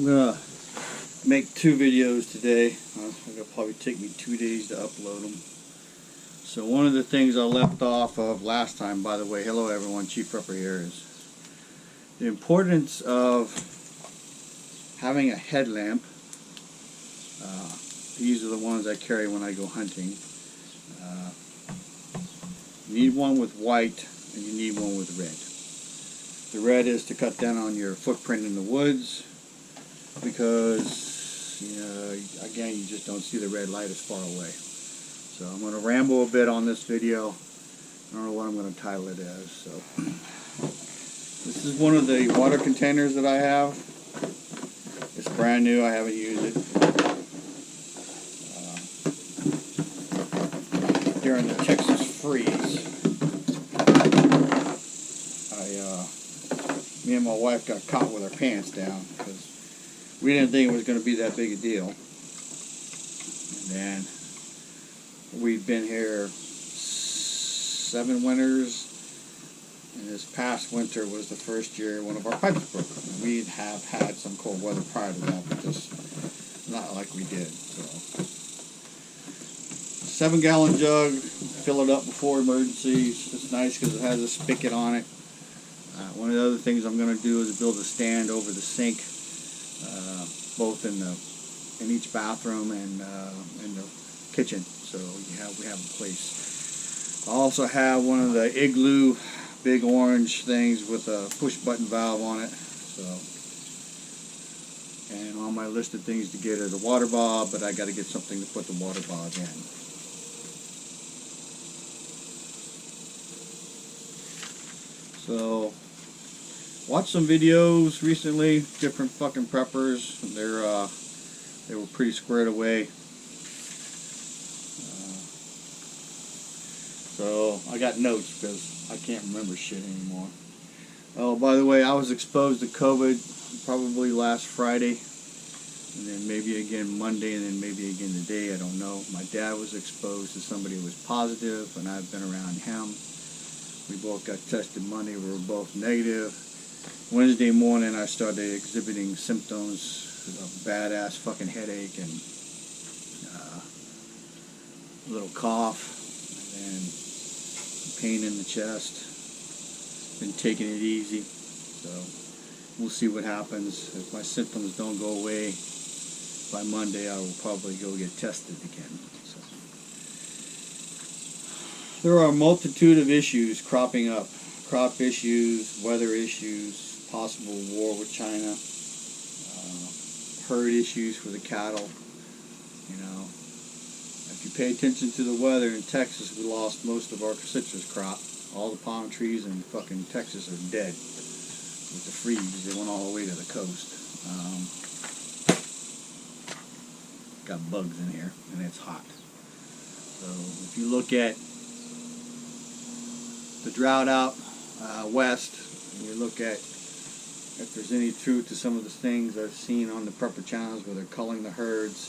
I'm gonna make 2 videos today. It'll probably take me 2 days to upload them. So one of the things I left off of last time, by the way, hello everyone, Chief Prepper here, is the importance of having a headlamp. These are the ones I carry when I go hunting. You need one with white and you need one with red. The red is to cut down on your footprint in the woods because, you know, again, you just don't see the red light as far away. So I'm going to ramble a bit on this video. I don't know what I'm going to title it as. So this is one of the water containers that I have. It's brand new. I haven't used it. During the Texas freeze, me and my wife got caught with our pants down because we didn't think it was going to be that big a deal. And then we've been here 7 winters, and this past winter was the first year one of our pipes broke. And we have had some cold weather prior to that, but just not like we did. So 7-gallon jug, fill it up before emergencies. It's nice because it has a spigot on it. One of the other things I'm going to do is build a stand over the sink, both in each bathroom and in the kitchen, so we have a place. I also have one of the Igloo big orange things with a push button valve on it. So, and on my list of things to get is a water bob, but I got to get something to put the water bob in. So, watched some videos recently, different fucking preppers. They were pretty squared away. So I got notes because I can't remember shit anymore. Oh, by the way, I was exposed to COVID probably last Friday, and then maybe again Monday, and then maybe again today. I don't know. My dad was exposed to somebody who was positive, and I've been around him. We both got tested Monday. We were both negative. Wednesday morning, I started exhibiting symptoms of badass fucking headache and a little cough and pain in the chest. Been taking it easy, so we'll see what happens. If my symptoms don't go away by Monday, I will probably go get tested again. So there are a multitude of issues cropping up. Crop issues, weather issues, possible war with China, herd issues for the cattle. You know, if you pay attention to the weather in Texas, we lost most of our citrus crop. All the palm trees in fucking Texas are dead with the freeze. They went all the way to the coast. Got bugs in here, and it's hot. So if you look at the drought out west, and you look at if there's any truth to some of the things I've seen on the prepper channels where they're culling the herds.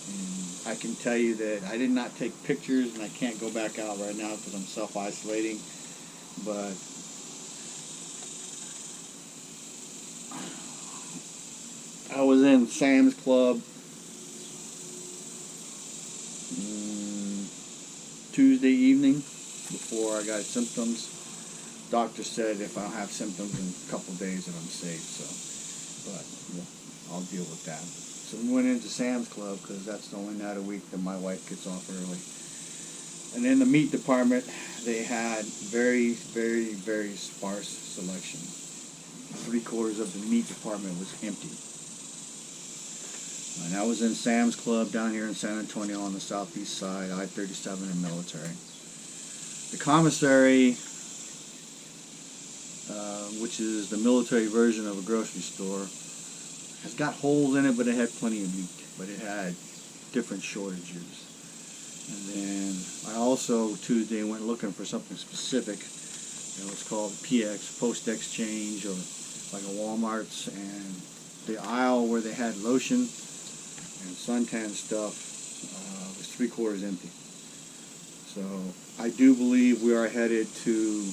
And I can tell you that I did not take pictures, and I can't go back out right now because I'm self-isolating, but I was in Sam's Club Tuesday evening before I got symptoms. Doctor said if I don't have symptoms in a couple of days that I'm safe, so, but yeah, I'll deal with that. So we went into Sam's Club because that's the only night a week that my wife gets off early. And in the meat department, they had very, very, very sparse selection. 3/4 of the meat department was empty. And I was in Sam's Club down here in San Antonio on the southeast side, I-37 and Military. The commissary, which is the military version of a grocery store, has got holes in it, but it had plenty of meat. But it had different shortages. And then I also Tuesday went looking for something specific. It was called PX, Post Exchange, or like a Walmart's, and the aisle where they had lotion and suntan stuff was 3/4 empty. So I do believe we are headed to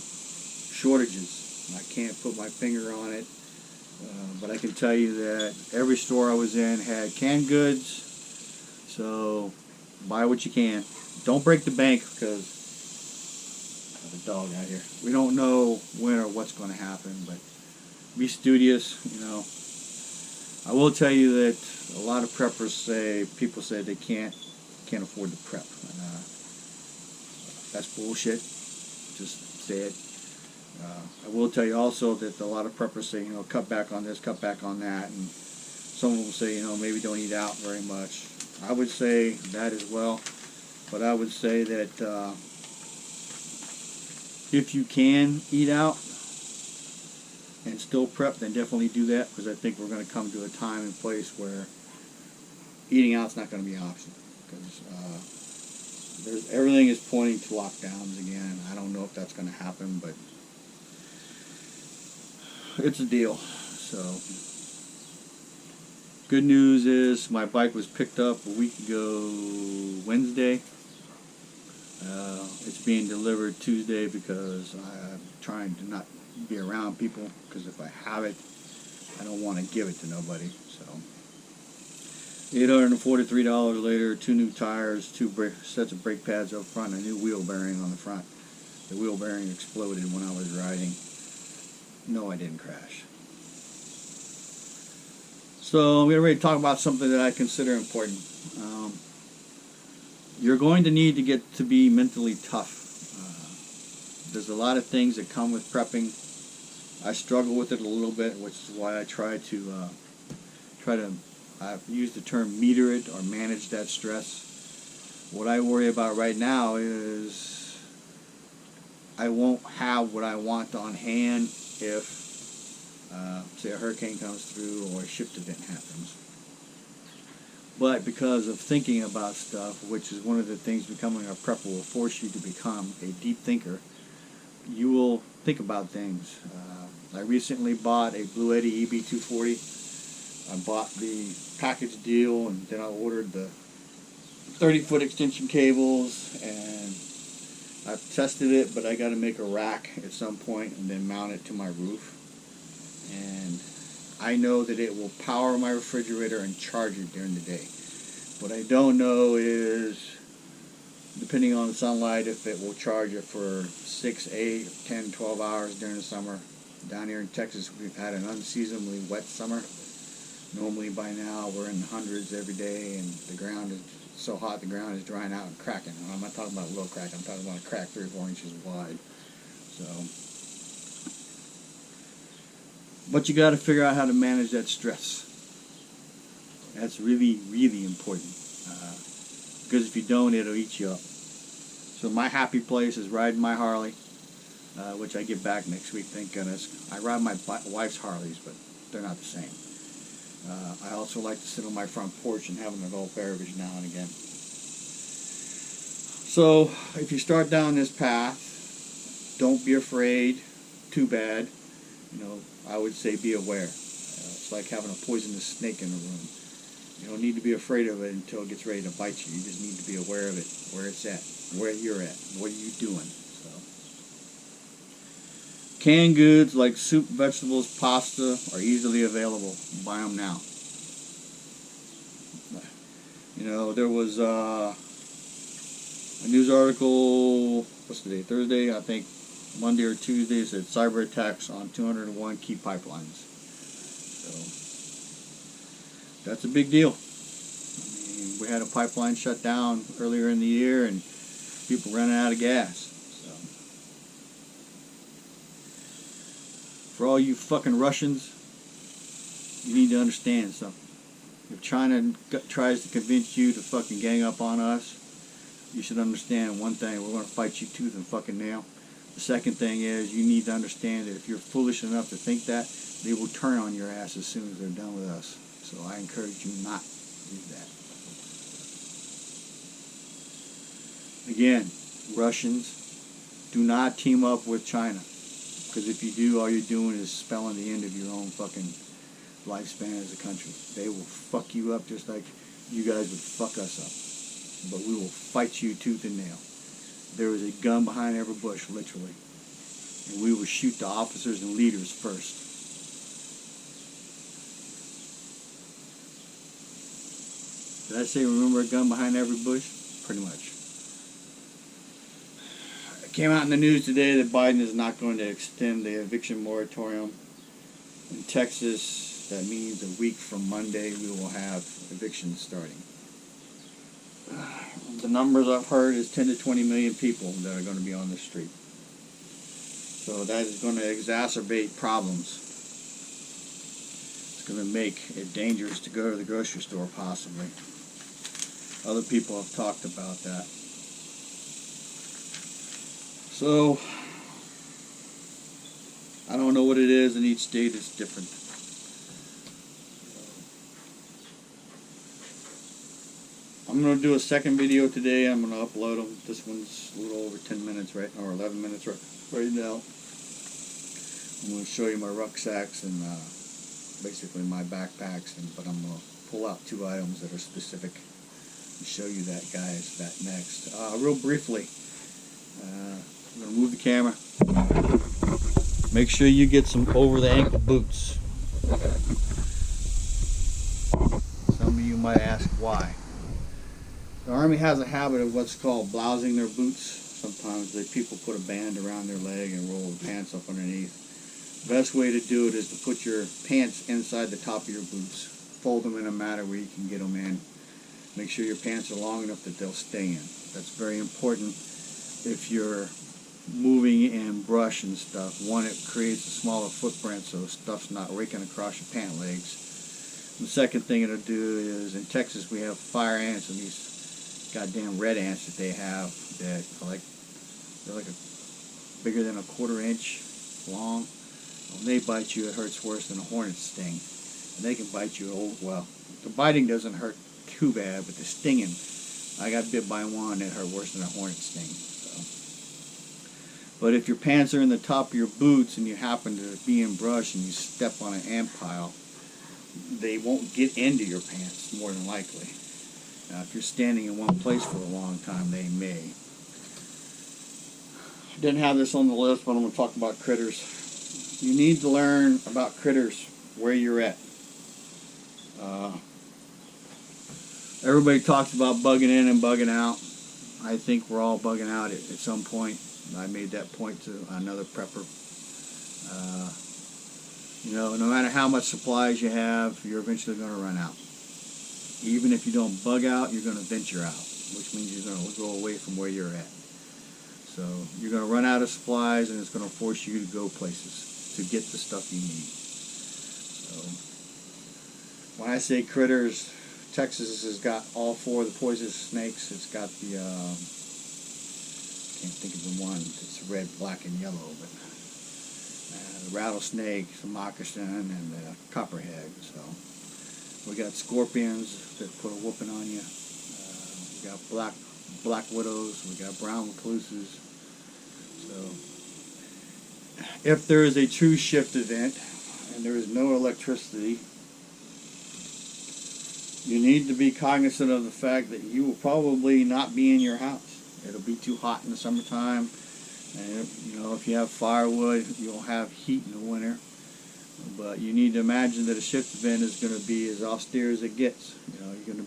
shortages. I can't put my finger on it. But I can tell you that every store I was in had canned goods. So buy what you can. Don't break the bank, because there's a dog out here. We don't know when or what's going to happen, but be studious. I will tell you that a lot of preppers people say they can't afford to prep. That's bullshit. Just say it. I will tell you also that a lot of preppers say, cut back on this, cut back on that, and some of them say, maybe don't eat out very much. I would say that as well, but I would say that if you can eat out and still prep, then definitely do that, because I think we're going to come to a time and place where eating out's not going to be an option, because everything is pointing to lockdowns again. I don't know if that's going to happen, but it's a deal. So good news is my bike was picked up a week ago Wednesday. It's being delivered Tuesday, because I'm trying to not be around people, because if I have it, I don't want to give it to nobody. So $843 later, 2 new tires, 2 sets of brake pads up front, a new wheel bearing on the front. The wheel bearing exploded when I was riding. No, I didn't crash. So I'm getting ready to talk about something that I consider important. You're going to need to get to be mentally tough. There's a lot of things that come with prepping. I struggle with it a little bit, which is why I try to I've used the term meter it, or manage that stress. What I worry about right now is I won't have what I want on hand if, say, a hurricane comes through or a shift event happens. But because of thinking about stuff, which is one of the things becoming a prepper will force you to become a deep thinker, you will think about things. I recently bought a Blue Eddy EB240. I bought the package deal, and then I ordered the 30-foot extension cables, and I've tested it, but I got to make a rack at some point and then mount it to my roof. And I know that it will power my refrigerator and charge it during the day. What I don't know is, depending on the sunlight, if it will charge it for 6, 8, 10, 12 hours during the summer. Down here in Texas, we've had an unseasonably wet summer. Normally by now we're in the hundreds every day, and the ground is so hot the ground is drying out and cracking. And I'm not talking about a little crack, I'm talking about a crack 3 or 4 inches wide. So, but you got to figure out how to manage that stress. That's really, really important, because if you don't, it'll eat you up. So my happy place is riding my Harley, which I get back next week, thank goodness. I ride my wife's Harleys, but they're not the same. I also like to sit on my front porch and have an adult beverage now and again. So if you start down this path, don't be afraid too bad. I would say be aware. It's like having a poisonous snake in the room. You don't need to be afraid of it until it gets ready to bite you. You just need to be aware of it, where it's at, where you're at, what are you doing. So, canned goods like soup, vegetables, pasta are easily available. Buy them now. There was a news article, what's the day, Thursday, I think, Monday or Tuesday, said cyber attacks on 201 key pipelines. So that's a big deal. I mean, we had a pipeline shut down earlier in the year, and people running out of gas. So for all you fucking Russians, you need to understand something. If China tries to convince you to fucking gang up on us, you should understand one thing: we're going to fight you tooth and fucking nail. The second thing is, you need to understand that if you're foolish enough to think that, they will turn on your ass as soon as they're done with us. So I encourage you not to do that. Again, Russians, do not team up with China. Because if you do, all you're doing is spelling the end of your own fucking lifespan as a country. They will fuck you up just like you guys would fuck us up. But we will fight you tooth and nail. There is a gun behind every bush, literally. And we will shoot the officers and leaders first. Did I say remember a gun behind every bush? Pretty much. It came out in the news today that Biden is not going to extend the eviction moratorium. In Texas, that means a week from Monday we will have evictions starting. The numbers I've heard is 10 to 20 million people that are going to be on the street. So that is going to exacerbate problems. It's going to make it dangerous to go to the grocery store, possibly. Other people have talked about that. So, I don't know what it is, in each state it's different. I'm going to do a second video today. I'm going to upload them. This one's a little over 10 minutes, right? Or 11 minutes right now. I'm going to show you my rucksacks and basically my backpacks, but I'm going to pull out 2 items that are specific and show you that, guys, that next. Real briefly, I'm going to move the camera. Make sure you get some over-the-ankle boots. Some of you might ask why. The Army has a habit of what's called blousing their boots. Sometimes people put a band around their leg and roll the pants up underneath. The best way to do it is to put your pants inside the top of your boots. Fold them in a manner where you can get them in. Make sure your pants are long enough that they'll stay in. That's very important if you're moving and brush and stuff. One, it creates a smaller footprint so stuff's not raking across your pant legs. The second thing it'll do is, in Texas we have fire ants, and these goddamn red ants that they have that are they're bigger than a 1/4 inch long. When they bite you, it hurts worse than a hornet sting. And they can bite you, well, the biting doesn't hurt too bad, but the stinging, I got bit by one that hurt worse than a hornet sting. So. But if your pants are in the top of your boots and you happen to be in brush and you step on an ant pile, they won't get into your pants, more than likely. Now, if you're standing in one place for a long time, they may. Didn't have this on the list, but I'm going to talk about critters. You need to learn about critters where you're at. Everybody talks about bugging in and bugging out. I think we're all bugging out at some point. I made that point to another prepper. No matter how much supplies you have, you're eventually going to run out. Even if you don't bug out, you're going to venture out, which means you're going to go away from where you're at. So you're going to run out of supplies, and it's going to force you to go places to get the stuff you need. So when I say critters, Texas has got all 4 of the poisonous snakes. It's got the, can't think of the one that's red, black, and yellow, but the rattlesnake, the moccasin, and the copperhead. So we got scorpions that put a whooping on you. We got black widows. We got brown recluses. So if there is a true shift event and there is no electricity, you need to be cognizant of the fact that you will probably not be in your house. It'll be too hot in the summertime, and if you have firewood, you'll have heat in the winter. But you need to imagine that a shift event is going to be as austere as it gets. It's going to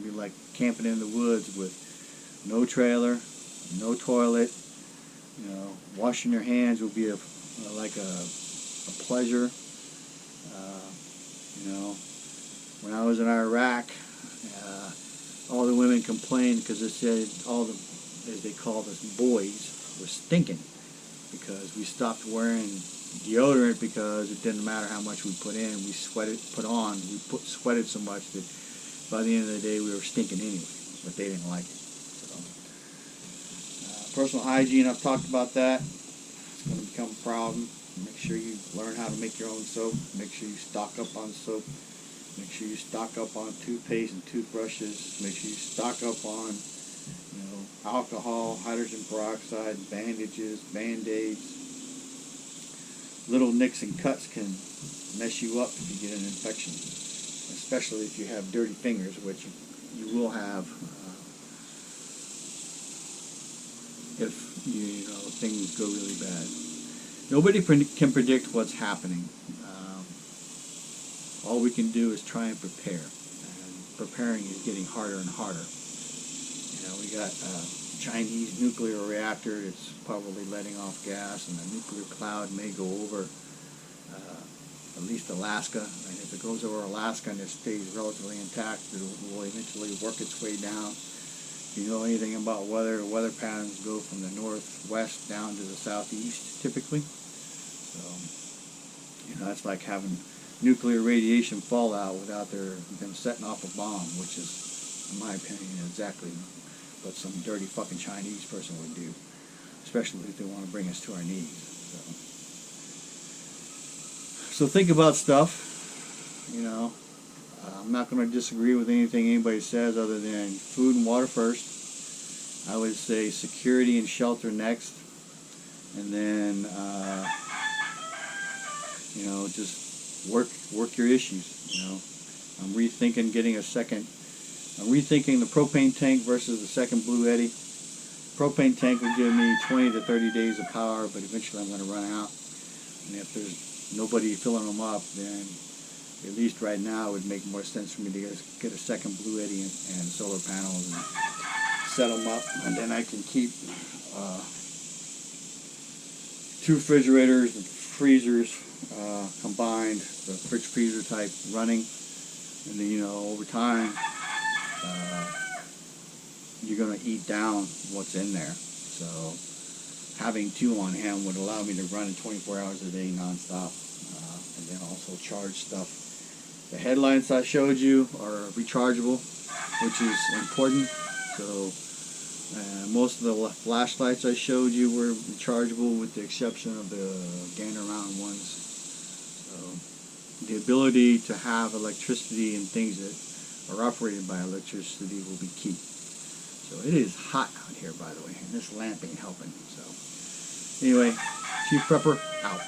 be like camping in the woods with no trailer, no toilet. Washing your hands will be like a pleasure. When I was in Iraq, all the women complained because they said all the, as they called us, boys were stinking because we stopped wearing deodorant because it didn't matter how much we put in. We sweated so much that by the end of the day we were stinking anyway, but they didn't like it. So, personal hygiene, I've talked about that. It's going to become a problem. Make sure you learn how to make your own soap. Make sure you stock up on soap. Make sure you stock up on toothpaste and toothbrushes. Make sure you stock up on, alcohol, hydrogen peroxide, bandages, Band-Aids. Little nicks and cuts can mess you up if you get an infection, especially if you have dirty fingers, which you will have if things go really bad. Nobody can predict what's happening. All we can do is try and prepare. preparing is getting harder and harder. You know, we got Chinese nuclear reactor. It's probably letting off gas, and the nuclear cloud may go over at least Alaska. And if it goes over Alaska and it stays relatively intact, it will eventually work its way down. If you know anything about weather, weather patterns go from the northwest down to the southeast typically. So, you know, that's like having nuclear radiation fallout without them setting off a bomb, which is, in my opinion, exactly what some dirty fucking Chinese person would do, especially if they want to bring us to our knees. So think about stuff, you know. I'm not going to disagree with anything anybody says other than food and water first. I would say security and shelter next. And then, you know, just work your issues, you know. I'm rethinking the propane tank versus the second Blue Eddy. Propane tank will give me 20 to 30 days of power, but eventually I'm going to run out. And if there's nobody filling them up, then at least right now it would make more sense for me to get a second Blue Eddy and solar panels and set them up, and then I can keep 2 refrigerators and freezers combined, the fridge freezer type running, and then, you know, over time you're going to eat down what's in there. So having 2 on hand would allow me to run it 24 hours a day nonstop, and then also charge stuff. The headlights I showed you are rechargeable, which is important. So most of the flashlights I showed you were rechargeable, with the exception of the Gander Mountain ones. So the ability to have electricity and things that are operated by electricity will be key. So it is hot out here, by the way, and this lamp ain't helping. So anyway, Chief Prepper out.